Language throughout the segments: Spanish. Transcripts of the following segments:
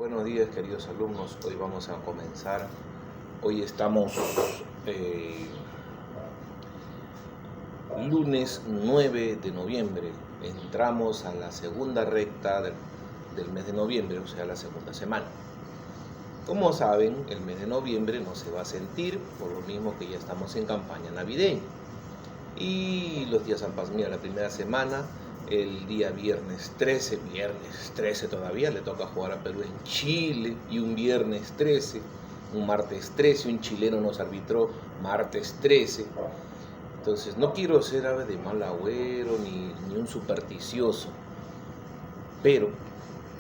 Buenos días, queridos alumnos. Hoy vamos a comenzar. Hoy estamos lunes 9 de noviembre. Entramos a la segunda recta del mes de noviembre, o sea, la segunda semana. Como saben, el mes de noviembre no se va a sentir, por lo mismo que ya estamos en campaña navideña. Y los días han pasado, mira, la primera semana, el día viernes 13 todavía, le toca jugar a Perú en Chile, y un viernes 13, un martes 13, un chileno nos arbitró martes 13. Entonces, no quiero ser ave de mal agüero ni un supersticioso, pero,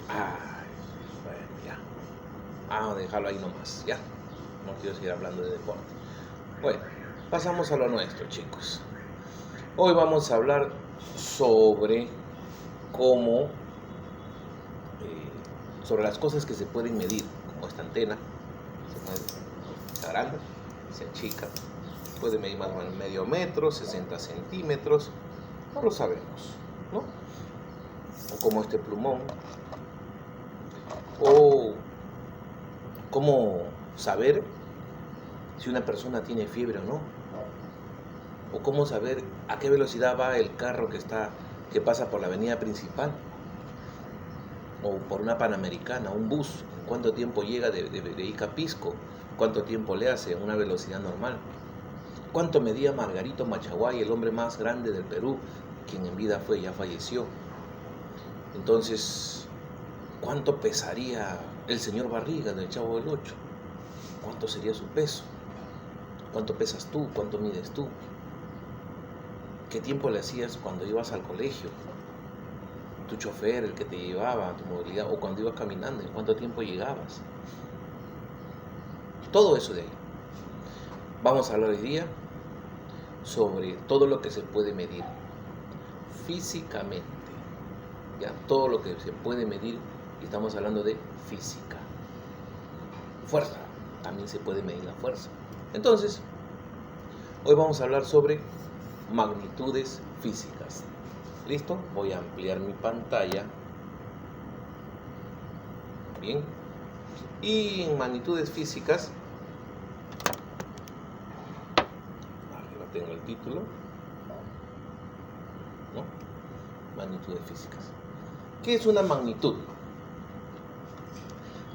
bueno, ya, vamos a dejarlo ahí nomás, ya, no quiero seguir hablando de deporte. Bueno, pasamos a lo nuestro, chicos. Hoy vamos a hablar sobre sobre las cosas que se pueden medir, como esta antena, se agranda, se achica, puede medir más o menos medio metro, 60 centímetros, no lo sabemos, ¿no? O como este plumón, o cómo saber si una persona tiene fiebre o no, o cómo saber a qué velocidad va el carro que pasa por la avenida principal, o por una Panamericana, un bus, en cuánto tiempo llega de Ica a Pisco, cuánto tiempo le hace a una velocidad normal, cuánto medía Margarito Machaguay, el hombre más grande del Perú, quien en vida ya falleció. Entonces, ¿cuánto pesaría el señor Barriga del Chavo del Ocho? ¿Cuánto sería su peso? ¿Cuánto pesas tú? ¿Cuánto mides tú? ¿Qué tiempo le hacías cuando ibas al colegio? Tu chofer, el que te llevaba, tu movilidad, o cuando ibas caminando, ¿en cuánto tiempo llegabas? Todo eso de ahí. Vamos a hablar hoy día sobre todo lo que se puede medir físicamente, ya, todo lo que se puede medir, y estamos hablando de física. Fuerza, también se puede medir la fuerza. Entonces, hoy vamos a hablar sobre magnitudes físicas. ¿Listo? Voy a ampliar mi pantalla. Bien. Y en magnitudes físicas, arriba tengo el título, ¿no? Magnitudes físicas. ¿Qué es una magnitud?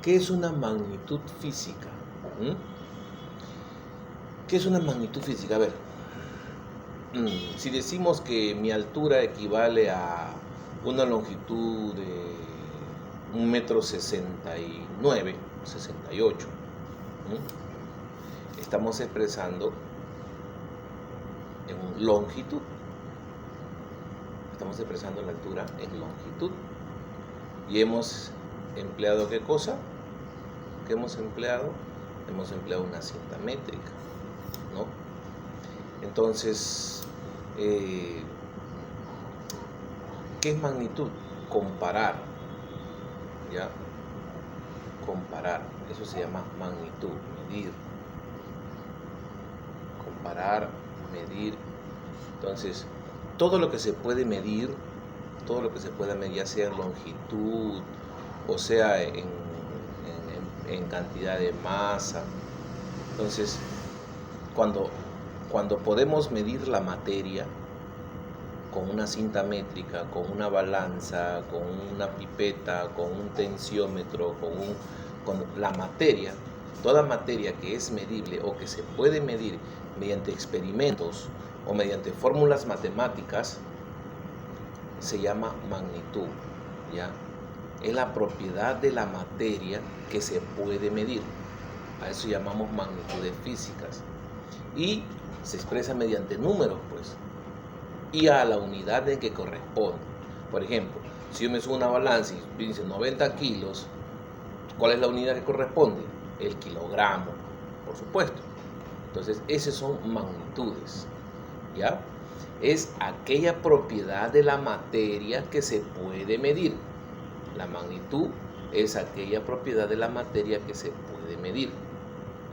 ¿Qué es una magnitud física? ¿Qué es una magnitud física? A ver, si decimos que mi altura equivale a una longitud de 1,69 m, 68, estamos expresando en longitud. Estamos expresando la altura en longitud. Y hemos empleado, ¿qué cosa? ¿Qué hemos empleado? Hemos empleado una cinta métrica, ¿no? Entonces, ¿qué es magnitud? Comparar, ¿ya? Comparar, eso se llama magnitud, medir. Comparar, medir. Entonces, todo lo que se puede medir, ya sea en longitud, o sea en cantidad de masa. Entonces, cuando podemos medir la materia con una cinta métrica, con una balanza, con una pipeta, con un tensiómetro, con la materia, toda materia que es medible o que se puede medir mediante experimentos o mediante fórmulas matemáticas, se llama magnitud, ¿ya? Es la propiedad de la materia que se puede medir. A eso llamamos magnitudes físicas. Y se expresa mediante números, pues, y a la unidad en que corresponde. Por ejemplo, si yo me subo una balanza y dice 90 kilos, ¿cuál es la unidad que corresponde? El kilogramo, por supuesto. Entonces, esas son magnitudes, ¿ya? Es aquella propiedad de la materia que se puede medir. La magnitud es aquella propiedad de la materia que se puede medir.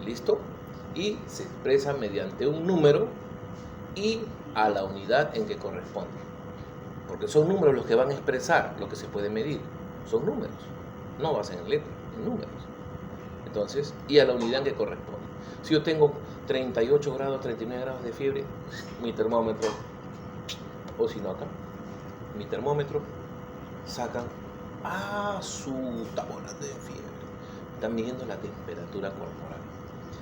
¿Listo? Y se expresa mediante un número y a la unidad en que corresponde. Porque son números los que van a expresar lo que se puede medir. Son números, no basen en letras. en números. Entonces, y a la unidad en que corresponde. Si yo tengo 38 grados, 39 grados de fiebre, mi termómetro, o si no acá, mi termómetro sacan su tabla de fiebre. Están midiendo la temperatura corporal.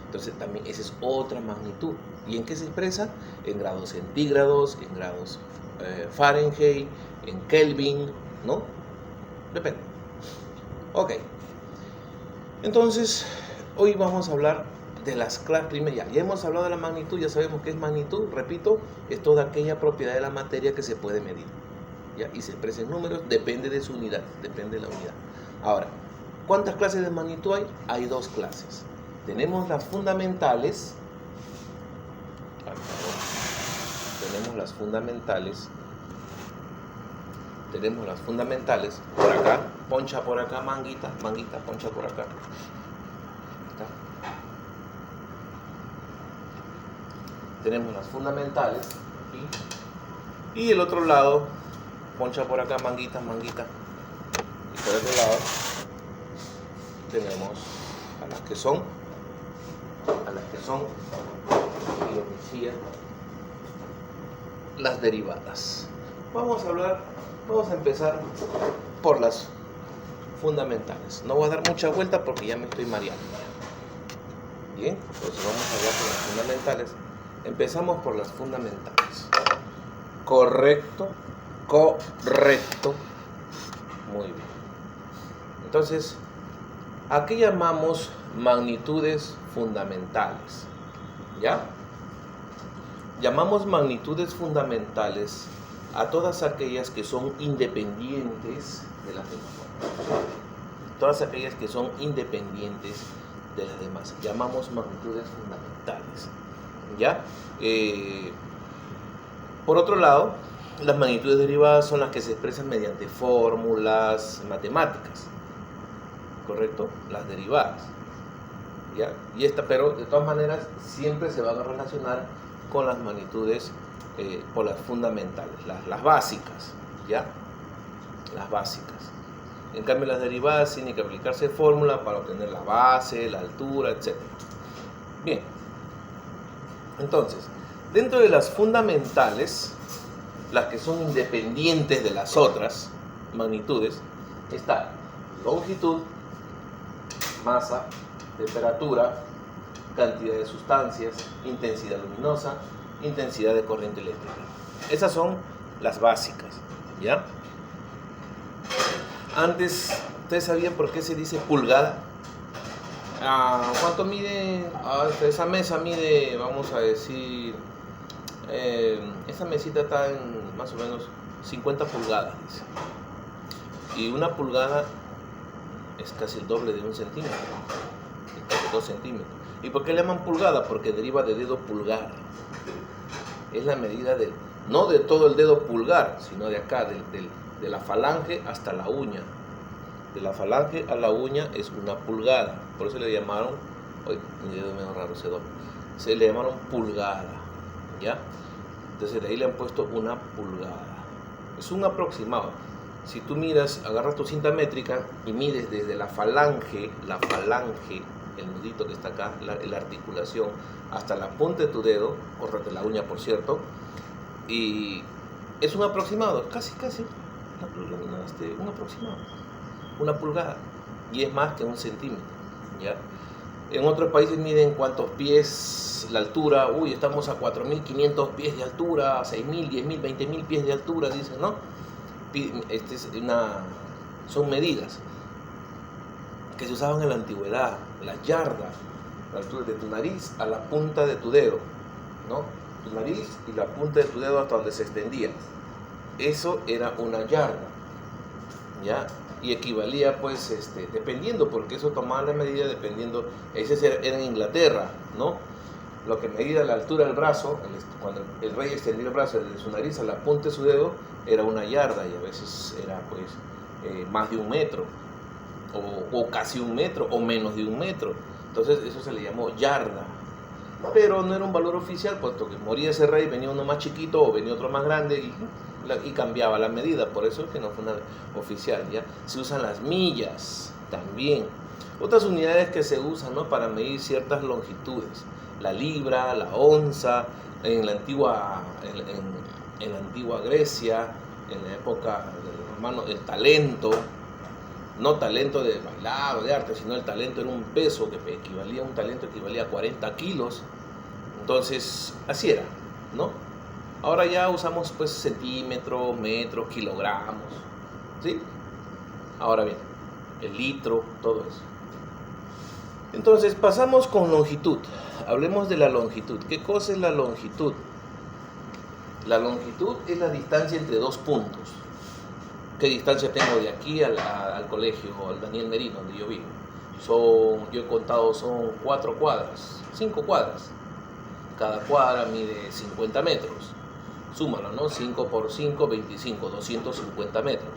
Entonces también esa es otra magnitud. ¿Y en qué se expresa? En grados centígrados, en grados Fahrenheit, en Kelvin, ¿no? Depende. Ok. Entonces, hoy vamos a hablar de las clases primeras. Ya hemos hablado de la magnitud, ya sabemos qué es magnitud. Repito, es toda aquella propiedad de la materia que se puede medir. ¿Ya? Y se expresa en números, depende de su unidad, depende de la unidad. Ahora, ¿cuántas clases de magnitud hay? Hay dos clases. Tenemos las fundamentales. Tenemos las fundamentales. Tenemos las fundamentales por acá, poncha por acá, manguita, poncha por acá. ¿Está? Tenemos las fundamentales y el otro lado, poncha por acá, manguita. Y por otro lado tenemos a las que son, y lo decía, las derivadas. Vamos a empezar por las fundamentales. No voy a dar mucha vuelta porque ya me estoy mareando. Bien, entonces vamos a hablar por las fundamentales. Empezamos por las fundamentales. Correcto. Muy bien. Entonces, ¿a qué llamamos magnitudes fundamentales? ¿Ya? Llamamos magnitudes fundamentales a todas aquellas que son independientes de las demás. Todas aquellas que son independientes de las demás. Llamamos magnitudes fundamentales. ¿Ya? Por otro lado, las magnitudes derivadas son las que se expresan mediante fórmulas matemáticas. ¿Correcto? Las derivadas. ¿Ya? Pero de todas maneras siempre se van a relacionar con las magnitudes por las fundamentales, las básicas, ¿ya? Las básicas. En cambio, las derivadas tienen que aplicarse fórmula para obtener la base, la altura, etc. Bien. Entonces, dentro de las fundamentales, las que son independientes de las otras magnitudes, está longitud, masa, temperatura, cantidad de sustancias, intensidad luminosa, intensidad de corriente eléctrica. Esas son las básicas, ¿ya? Antes, ¿ustedes sabían por qué se dice pulgada? ¿Cuánto mide? Esa mesa mide, vamos a decir, esa mesita está en más o menos 50 pulgadas, dice. Y una pulgada es casi el doble de un centímetro, es casi 2 centímetros. ¿Y por qué le llaman pulgada? Porque deriva de dedo pulgar. Es la medida no de todo el dedo pulgar, sino de acá, de la falange hasta la uña. De la falange a la uña es una pulgada. Por eso le llamaron, mi dedo es medio raro, se le llamaron pulgada, ¿ya? Entonces de ahí le han puesto una pulgada. Es un aproximado. Si tú miras, agarras tu cinta métrica y mides desde la falange, el nudito que está acá, la articulación, hasta la punta de tu dedo, córrete la uña por cierto, y es un aproximado, casi, un aproximado, una pulgada, y es más que un centímetro, ¿ya? En otros países miden cuántos pies, la altura, estamos a 4.500 pies de altura, 6.000, 10.000, 20.000 pies de altura, dicen, ¿no? Son medidas que se usaban en la antigüedad, la yarda, la altura de tu nariz a la punta de tu dedo, ¿no? Tu nariz y la punta de tu dedo hasta donde se extendía. Eso era una yarda, ¿ya? Y equivalía, pues, dependiendo, porque eso tomaba la medida dependiendo, ese era en Inglaterra, ¿no? Lo que medía la altura del brazo, cuando el rey extendía el brazo desde su nariz a la punta de su dedo, era una yarda, y a veces era, pues, más de 1 metro, o casi 1 metro, o menos de 1 metro. Entonces eso se le llamó yarda, pero no era un valor oficial, puesto que moría ese rey, venía uno más chiquito o venía otro más grande y cambiaba la medida. Por eso es que no fue una oficial, ¿ya? Se usan las millas también. Otras unidades que se usan, ¿no?, para medir ciertas longitudes: la libra, la onza, en la antigua, en la antigua Grecia, en la época de los romanos, el talento, no talento de bailado, de arte, sino el talento era un peso que equivalía, un talento equivalía a 40 kilos. Entonces, así era, ¿no? Ahora ya usamos pues centímetros, metros, kilogramos, ¿sí? Ahora bien, el litro, todo eso. Entonces pasamos con longitud. Hablemos de la longitud. ¿Qué cosa es la longitud? La longitud es la distancia entre dos puntos. ¿Qué distancia tengo de aquí al colegio, al Daniel Merino, donde yo vivo? Yo he contado, son 4 cuadras, 5 cuadras. Cada cuadra mide 50 metros. Súmalo, ¿no? 5 por 5, 25, 250 metros.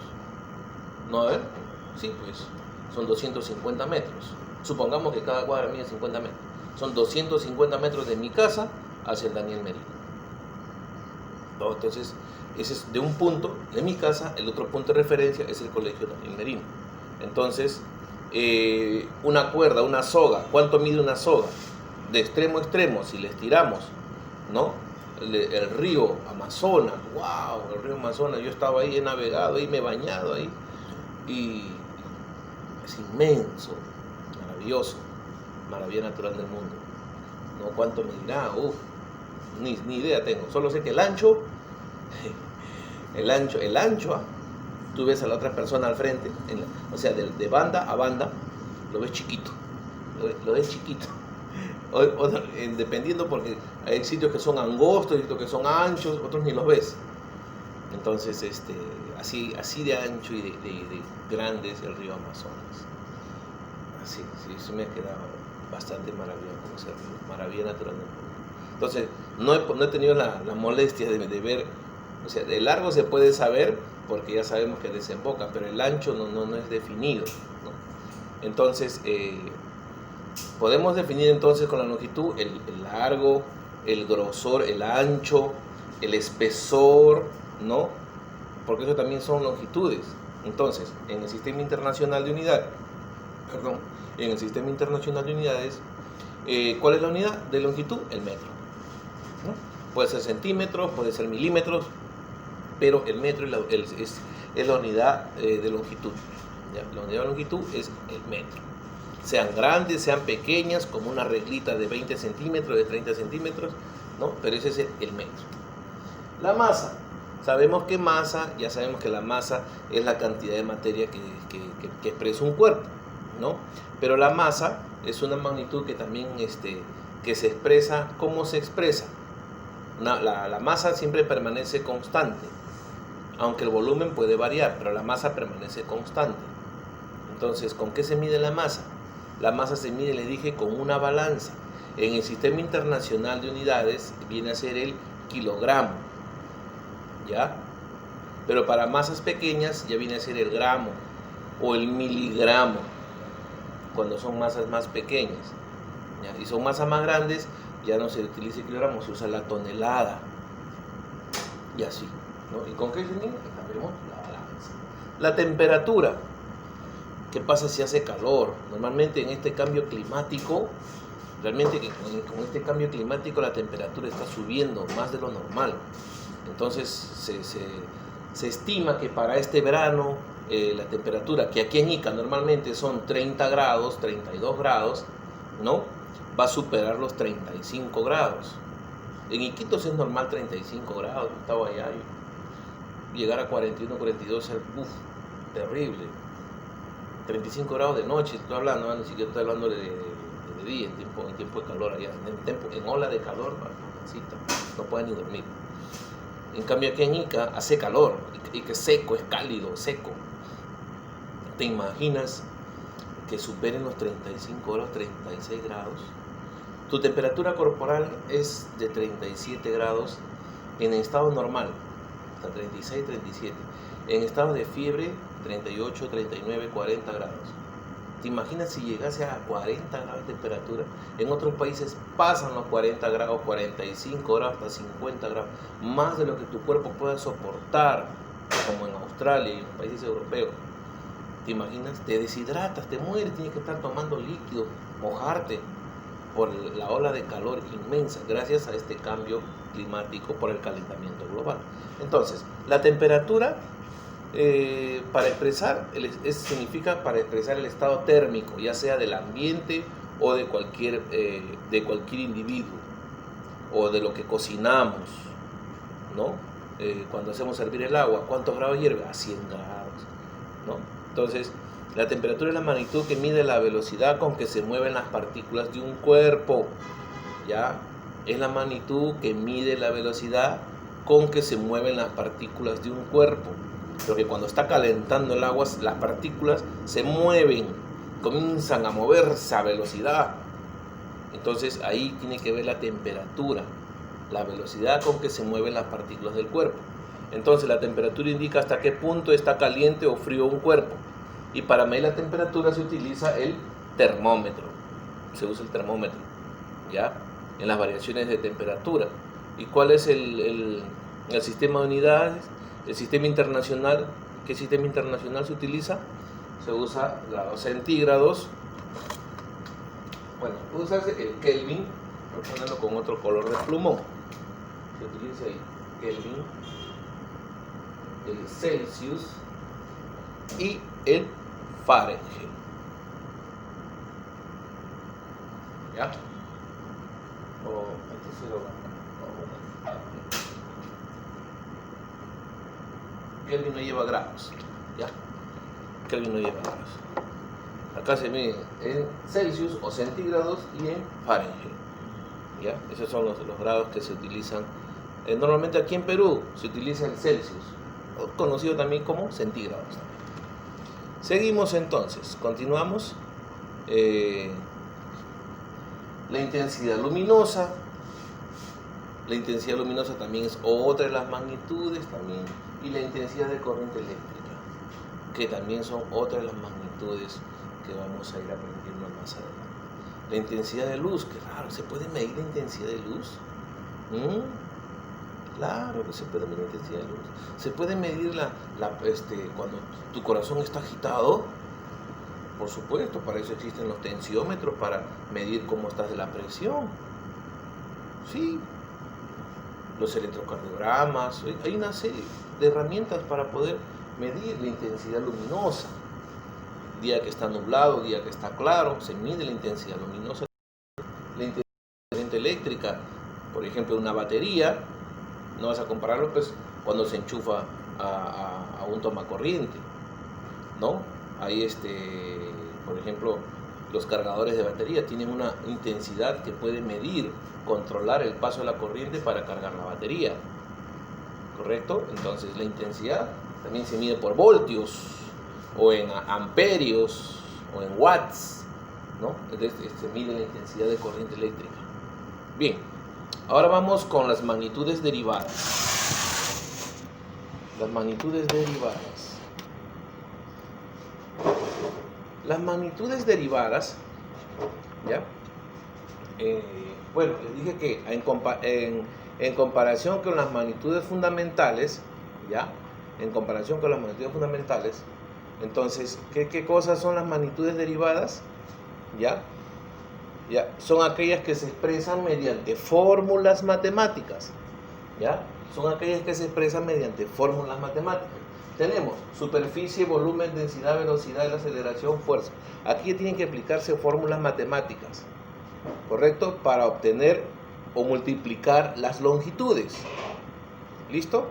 ¿No? A ver, sí, pues son 250 metros. Supongamos que cada cuadra mide 50 metros. Son 250 metros de mi casa hacia el Daniel Merino. Entonces, ese es de un punto de mi casa. El otro punto de referencia es el colegio Daniel Merino. Entonces, una cuerda, una soga, ¿cuánto mide una soga? De extremo a extremo, si le estiramos, ¿no? El río Amazonas, wow, el río Amazonas, yo estaba ahí, he navegado ahí, me he bañado ahí, y es inmenso, maravilloso, maravilla natural del mundo. ¿No? ¿Cuánto medirá? Ni idea tengo, solo sé que el ancho, tú ves a la otra persona al frente, o sea, de banda a banda, lo ves chiquito, lo ves chiquito. Dependiendo, porque hay sitios que son angostos, sitios que son anchos, otros ni los ves. Entonces, así de ancho y de grande es el río Amazonas. Así, sí, eso me ha quedado bastante maravillado con ese río, maravilla natural del mundo. Entonces, no he tenido la molestia de ver, o sea, de largo se puede saber, porque ya sabemos que desemboca, pero el ancho no es definido, ¿no? Entonces, podemos definir entonces con la longitud el largo, el grosor, el ancho, el espesor, ¿no? Porque eso también son longitudes. Entonces, en el Sistema Internacional de Unidades, ¿cuál es la unidad de longitud? El metro, ¿no? Puede ser centímetros, puede ser milímetros, pero el metro es la unidad de longitud. ¿Ya? La unidad de longitud es el metro. Sean grandes, sean pequeñas, como una reglita de 20 centímetros, de 30 centímetros, ¿no? Pero ese es el metro. La masa. Sabemos que ya sabemos que la masa es la cantidad de materia que expresa un cuerpo, ¿no? Pero la masa es una magnitud que también que se expresa. ¿Cómo se expresa? La masa siempre permanece constante, aunque el volumen puede variar, pero la masa permanece constante. Entonces, ¿con qué se mide la masa? La masa se mide, les dije, con una balanza. En el Sistema Internacional de Unidades viene a ser el kilogramo, ¿ya? Pero para masas pequeñas ya viene a ser el gramo o el miligramo, cuando son masas más pequeñas, ¿ya? Y son masas más grandes, ya no se utiliza el kilogramo, se usa la tonelada, y así, ¿no? ¿Y con qué se mide? Sabemos la balanza. La temperatura. ¿Qué pasa si hace calor? Normalmente en este cambio climático, realmente con este cambio climático la temperatura está subiendo más de lo normal. Entonces se estima que para este verano la temperatura, que aquí en Ica normalmente son 30 grados, 32 grados, ¿no? Va a superar los 35 grados. En Iquitos es normal 35 grados, estaba allá, llegar a 41, 42 es terrible. 35 grados de noche, estoy hablando, ni siquiera estoy hablando de día, en tiempo de calor allá, en ola de calor, no pueden ni dormir. En cambio aquí en Ica hace calor, y que es seco, es cálido, seco. ¿Te imaginas que superen los 35 grados, 36 grados? Tu temperatura corporal es de 37 grados en estado normal, hasta 36, 37. En estado de fiebre, 38, 39, 40 grados. ¿Te imaginas si llegase a 40 grados de temperatura? En otros países pasan los 40 grados, 45 grados, hasta 50 grados. Más de lo que tu cuerpo pueda soportar, como en Australia y en los países europeos. ¿Te imaginas? Te deshidratas, te mueres, tienes que estar tomando líquido, mojarte por la ola de calor inmensa, gracias a este cambio climático por el calentamiento global. Entonces, la temperatura para expresar, significa para expresar el estado térmico, ya sea del ambiente o de cualquier individuo, o de lo que cocinamos, ¿no? Cuando hacemos hervir el agua, ¿cuántos grados hierve? A 100 grados, ¿no? Entonces, la temperatura es la magnitud que mide la velocidad con que se mueven las partículas de un cuerpo, ¿ya? Es la magnitud que mide la velocidad con que se mueven las partículas de un cuerpo. Porque cuando está calentando el agua, las partículas se mueven, comienzan a moverse a velocidad. Entonces ahí tiene que ver la temperatura, la velocidad con que se mueven las partículas del cuerpo. Entonces la temperatura indica hasta qué punto está caliente o frío un cuerpo. Y para medir la temperatura se utiliza el termómetro. Se usa el termómetro, ¿ya? En las variaciones de temperatura. ¿Y cuál es el sistema de unidades? El sistema internacional. ¿Qué sistema internacional se utiliza? Se usa grados centígrados. Bueno, usa el Kelvin, voy a ponerlo con otro color de plumón. Se utiliza ahí Kelvin, el Celsius y el Fahrenheit. ¿Ya? Kelvin no lleva grados, ¿ya? Kelvin no lleva grados. Acá se mide en Celsius o centígrados y en Fahrenheit, ¿ya? Esos son los grados que se utilizan. Normalmente aquí en Perú se utiliza el Celsius, conocido también como centígrados. Seguimos entonces, continuamos. La intensidad luminosa. La intensidad luminosa también es otra de las magnitudes también. Y la intensidad de corriente eléctrica, que también son otras de las magnitudes que vamos a ir aprendiendo más adelante. La intensidad de luz, que raro, ¿se puede medir la intensidad de luz? Claro que se puede medir la intensidad de luz. Se puede medir cuando tu corazón está agitado. Por supuesto, para eso existen los tensiómetros, para medir cómo estás de la presión. Sí. Los electrocardiogramas, hay una serie de herramientas para poder medir la intensidad luminosa. Día que está nublado, día que está claro, se mide la intensidad luminosa. La intensidad de corriente eléctrica, por ejemplo, una batería, no vas a compararlo pues cuando se enchufa a un tomacorriente, ¿no? Ahí por ejemplo, los cargadores de batería tienen una intensidad que puede medir, controlar el paso de la corriente para cargar la batería, ¿correcto? Entonces la intensidad también se mide por voltios, o en amperios, o en watts, ¿no? Entonces se mide la intensidad de corriente eléctrica. Bien, ahora vamos con las magnitudes derivadas. Las magnitudes derivadas. Las magnitudes derivadas, ¿ya? Bueno, les dije que en comparación con las magnitudes fundamentales, ¿ya? En comparación con las magnitudes fundamentales, entonces, ¿qué cosas son las magnitudes derivadas? ¿Ya? Son aquellas que se expresan mediante fórmulas matemáticas, ¿ya? Son aquellas que se expresan mediante fórmulas matemáticas. Tenemos superficie, volumen, densidad, velocidad de la aceleración, fuerza. Aquí tienen que aplicarse fórmulas matemáticas, ¿correcto? Para obtener o multiplicar las longitudes. ¿Listo?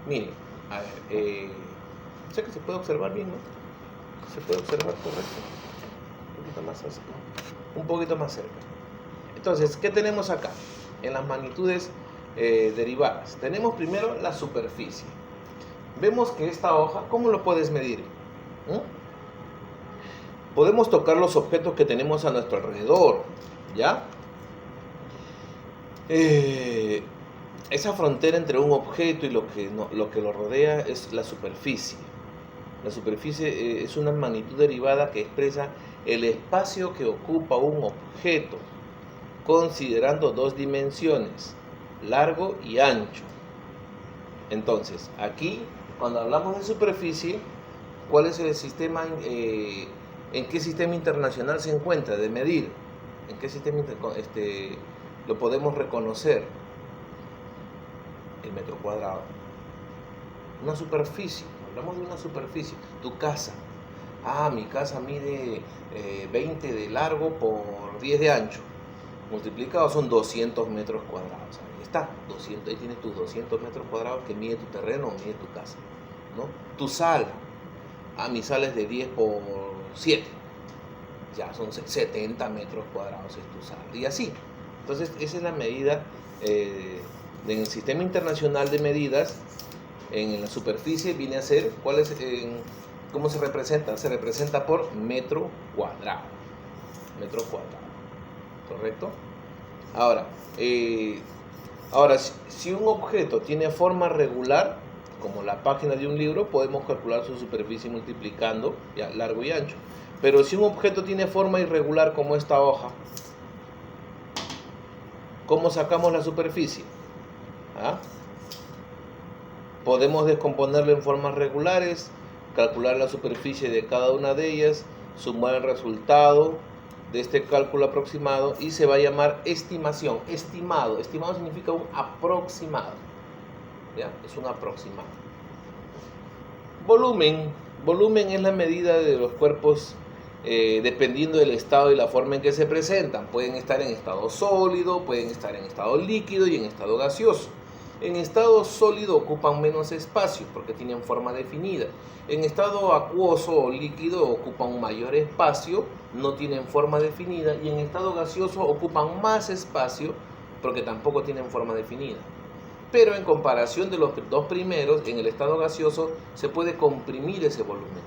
Miren, a ver, sé que se puede observar bien, ¿no? Se puede observar correcto. Un poquito más cerca. Entonces, ¿qué tenemos acá? En las magnitudes derivadas. Tenemos primero la superficie. Vemos que esta hoja, ¿cómo lo puedes medir? Podemos tocar los objetos que tenemos a nuestro alrededor, ¿ya? Esa frontera entre un objeto y lo que lo rodea es la superficie. La superficie es una magnitud derivada que expresa el espacio que ocupa un objeto, considerando dos dimensiones, largo y ancho. Entonces, aquí, cuando hablamos de superficie, ¿Cuál es el sistema, en qué sistema internacional se encuentra de medir? ¿En qué sistema lo podemos reconocer? El metro cuadrado. Una superficie, hablamos de una superficie. Tu casa. Mi casa mide 20 de largo por 10 de ancho. Multiplicado son 200 metros cuadrados. Ahí está, 200, ahí tienes tus 200 metros cuadrados que mide tu terreno o mide tu casa, ¿no? Tu sala. Mi sala es de 10 por 7. Ya son 70 metros cuadrados es tu sala. Y así. Entonces, esa es la medida en el sistema internacional de medidas. En la superficie viene a ser, ¿cómo se representa? Se representa por metro cuadrado. Metro cuadrado. ¿Correcto? Ahora, si un objeto tiene forma regular, como la página de un libro, podemos calcular su superficie multiplicando ya, largo y ancho. Pero si un objeto tiene forma irregular, como esta hoja, ¿cómo sacamos la superficie? Podemos descomponerlo en formas regulares, calcular la superficie de cada una de ellas, sumar el resultado de este cálculo aproximado y se va a llamar estimación. Estimado significa un aproximado. ¿Ya? Es un aproximado. Volumen es la medida de los cuerpos dependiendo del estado y la forma en que se presentan. Pueden estar en estado sólido, pueden estar en estado líquido y en estado gaseoso. En estado sólido ocupan menos espacio porque tienen forma definida. En estado acuoso o líquido ocupan un mayor espacio, no tienen forma definida. Y en estado gaseoso ocupan más espacio porque tampoco tienen forma definida. Pero en comparación de los dos primeros, en el estado gaseoso se puede comprimir ese volumen.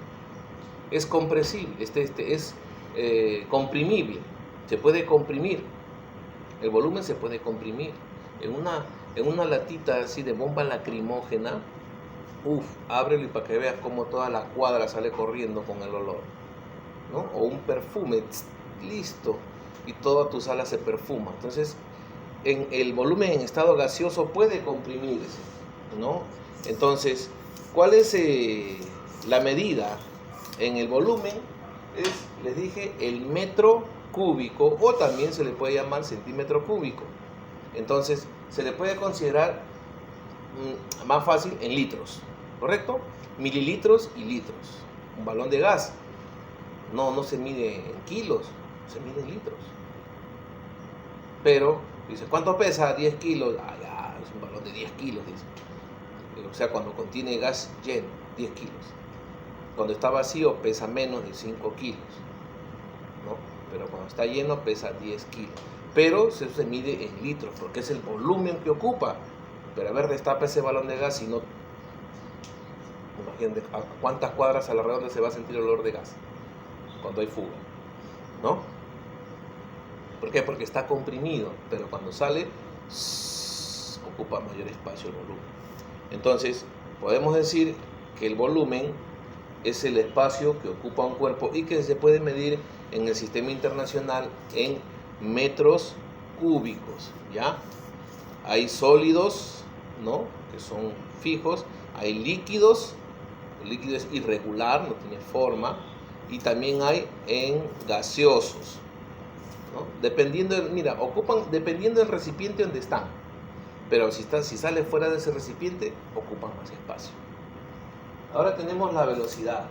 Es compresible, es comprimible, se puede comprimir. El volumen se puede comprimir. En una latita así de bomba lacrimógena, ábrelo y para que veas cómo toda la cuadra sale corriendo con el olor, ¿no? O un perfume, listo, y toda tu sala se perfuma. Entonces, el volumen en estado gaseoso puede comprimirse, ¿no? Entonces, ¿cuál es la medida en el volumen? Les dije, el metro cúbico, o también se le puede llamar centímetro cúbico. Entonces, se le puede considerar más fácil en litros, ¿correcto? Mililitros y litros. Un balón de gas no se mide en kilos, se mide en litros. Pero, dice, ¿cuánto pesa? 10 kilos. Ya, es un balón de 10 kilos, dice. O sea, cuando contiene gas lleno, 10 kilos. Cuando está vacío pesa menos de 5 kilos, ¿no? Pero cuando está lleno pesa 10 kilos. Pero eso se mide en litros, porque es el volumen que ocupa. Pero a ver, destapa ese balón de gas y no... Imagínate a cuántas cuadras a la redonda se va a sentir el olor de gas cuando hay fuga, ¿no? ¿Por qué? Porque está comprimido, pero cuando sale ocupa mayor espacio el volumen. Entonces, podemos decir que el volumen es el espacio que ocupa un cuerpo y que se puede medir en el sistema internacional en metros cúbicos, ¿ya? Hay sólidos, ¿no? Que son fijos, hay líquidos, el líquido es irregular, no tiene forma, y también hay en gaseosos, ¿no? Dependiendo del recipiente donde están, pero si sale fuera de ese recipiente, ocupan más espacio. Ahora tenemos la velocidad,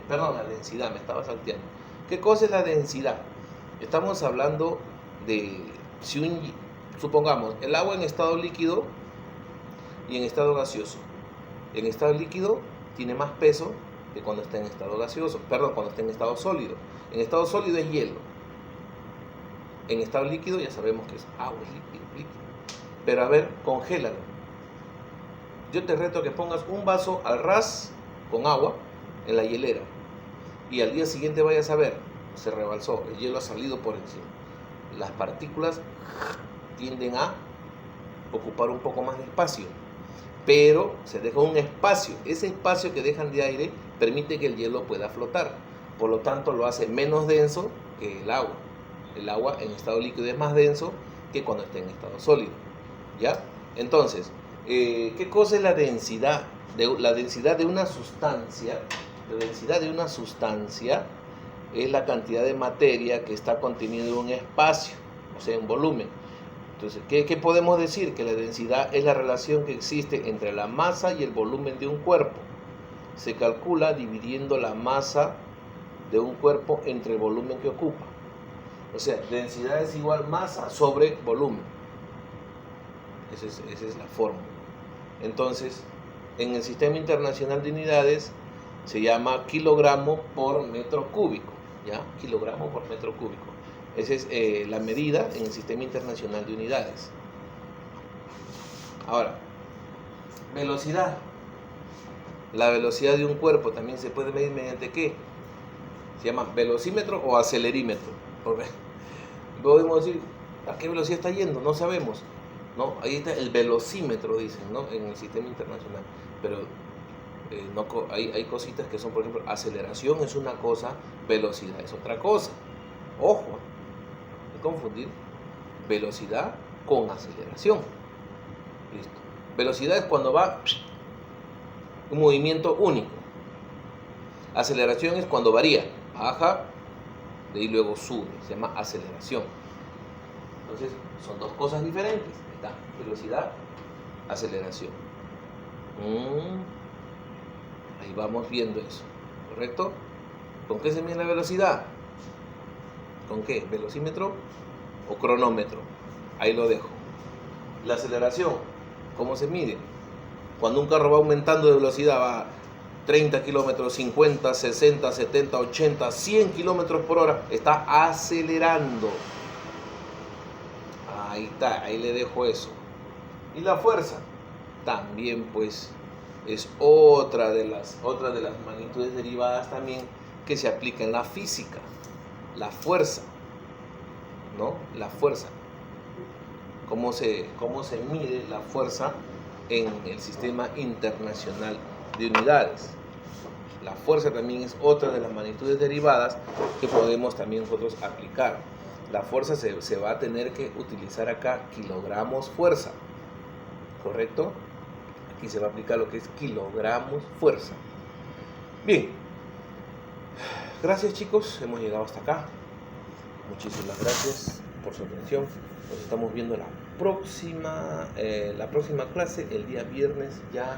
la densidad, me estaba salteando. ¿Qué cosa es la densidad? Estamos hablando de, supongamos, el agua en estado líquido y en estado gaseoso. En estado líquido tiene más peso que cuando está en estado gaseoso, cuando está en estado sólido. En estado sólido es hielo. En estado líquido ya sabemos que es agua, es líquido. Pero a ver, congélalo. Yo te reto a que pongas un vaso al ras con agua en la hielera y al día siguiente vayas a ver, se rebalsó, el hielo ha salido por encima. Las partículas tienden a ocupar un poco más de espacio, pero se deja un espacio. Ese espacio que dejan de aire permite que el hielo pueda flotar, por lo tanto lo hace menos denso que el agua. El agua en estado líquido es más denso que cuando está en estado sólido, ¿ya? Entonces, ¿qué cosa es la densidad la densidad de una sustancia, es la cantidad de materia que está contenida en un espacio, o sea, en volumen. Entonces, ¿qué podemos decir? Que la densidad es la relación que existe entre la masa y el volumen de un cuerpo. Se calcula dividiendo la masa de un cuerpo entre el volumen que ocupa. O sea, densidad es igual masa sobre volumen. Esa es la fórmula. Entonces, en el Sistema Internacional de Unidades se llama kilogramo por metro cúbico, ¿ya? Kilogramo por metro cúbico. Esa es la medida en el Sistema Internacional de Unidades. Ahora, velocidad. La velocidad de un cuerpo también se puede medir mediante ¿qué? Se llama velocímetro o acelerímetro. Porque podemos decir, ¿a qué velocidad está yendo? No sabemos, ¿no? Ahí está el velocímetro, dicen, ¿no? En el Sistema Internacional. Pero no, hay cositas que son, por ejemplo, aceleración es una cosa, velocidad es otra cosa. Ojo, no confundir velocidad con aceleración. Listo. Velocidad es cuando va un movimiento único. Aceleración es cuando varía, baja, de ahí luego sube, se llama aceleración. Entonces, son dos cosas diferentes. Ahí está, velocidad, aceleración. Ahí vamos viendo eso, ¿correcto? ¿Con qué se mide la velocidad? ¿Con qué? ¿Velocímetro o cronómetro? Ahí lo dejo. La aceleración, ¿cómo se mide? Cuando un carro va aumentando de velocidad, va 30 kilómetros, 50, 60, 70, 80, 100 kilómetros por hora, está acelerando. Ahí está, ahí le dejo eso. Y la fuerza, también pues es otra de las magnitudes derivadas también que se aplica en la física. La fuerza, ¿no? La fuerza. ¿Cómo se mide la fuerza en el Sistema Internacional de Unidades? La fuerza también es otra de las magnitudes derivadas que podemos también nosotros aplicar. La fuerza se va a tener que utilizar acá kilogramos fuerza, ¿correcto? Aquí se va a aplicar lo que es kilogramos fuerza. Bien, gracias chicos, hemos llegado hasta acá. Muchísimas gracias por su atención. Nos estamos viendo la próxima clase el día viernes, ya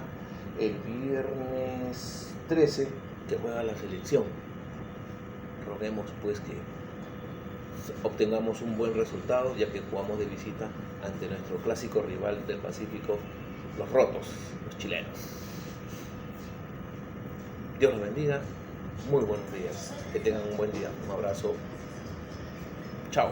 el viernes 13 que juega la selección. Roguemos pues que obtengamos un buen resultado, ya que jugamos de visita ante nuestro clásico rival del Pacífico, los rotos, los chilenos. Dios los bendiga, muy buenos días, que tengan un buen día, un abrazo, chao.